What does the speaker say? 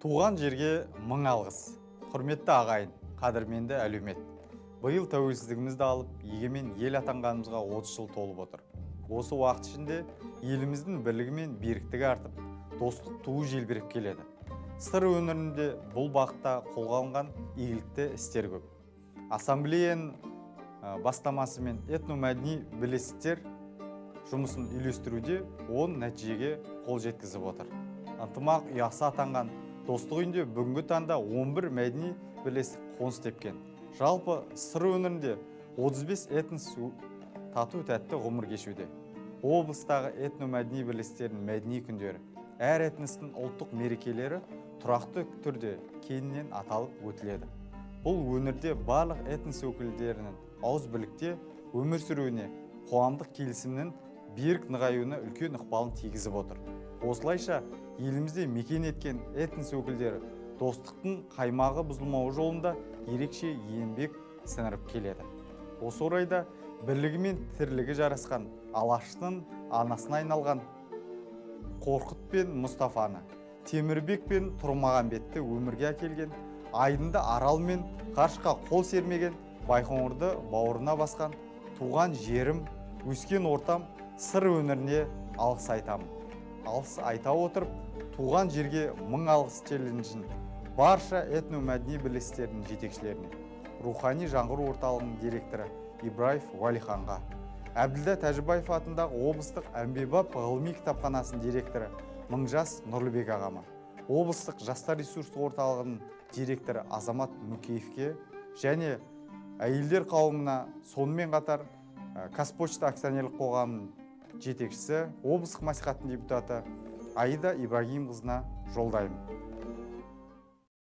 Туған жерге мың алғыс. Құрметті ағайын, қадірменді әлеумет. Биыл тәуелсіздігімізді алып, егемен ел атанғанымызға 30 жыл толып отыр. Осы уақыт ішінде еліміздің бірлігі мен беріктігі артып, достық туы желбіреп келеді. Сыр өңірінде бұл бағытта қолға алынған игілікті істер көп. Ассамблеяның бастамасымен этномәдени бірлестіктер жұмысын үйлестіруде оң нәтижеге қол жеткізіп отыр. Ынтымақ ұясы атанған достық үйінде бүгінгі таңда 11 мәдени бірлестік қоныс тепкен. Жалпы сыр өңірінде 35 этнос тату тәтті ғұмыр кешуде. Облыстағы этномәдени бірлестіктердің мәдени күндері, әр этностың ұлттық мерекелері тұрақты түрде кеңінен аталып өтіледі. Бұл өңірде барлық этнос өкілдерінің ауыз бірлікте өмір сүруіне, қоғамдық келісімнің берік нығаюына үлкен ықпалын тигізіп отыр. Осылайша елімізде мекен еткен этнос өкілдері достықтың қаймағы бұзылмауы жолында ерекше еңбек сіңіріп келеді. Осы орайда бірлігі мен тірлігі жарасқан Алаштың анасына айналған Қорқыт пен Мұстафаны, Темірбек пен Тұрмағанбетті өмірге әкелген, Айдынды Арал мен Ғарышқа қол сермеген, Байқоңырды бауырына басқан туған жерім, өскен ортам сыр өңіріне алғыс айтамын. Алғыс айта отырып, туған жерге мың алғыс челленджін барша этномәдени бірлестіктердің жетекшілеріне, Рухани жаңғыру орталығының директоры Ибраев Валиханға, Әбділда Тәжібаев атындағы облыстық әмбебап ғылыми кітапханасының директоры Мыңжас Нұрлыбек ағама, облыстық жастар ресурстық орталығының директоры Азамат Мүкеевке және әйелдер қауымына, сонымен қатар Қазпочта акционерлік қоғамының жетекшісі, облыстық мәслихаттың депутаты Аида Ибрагимқызына жолдаймын.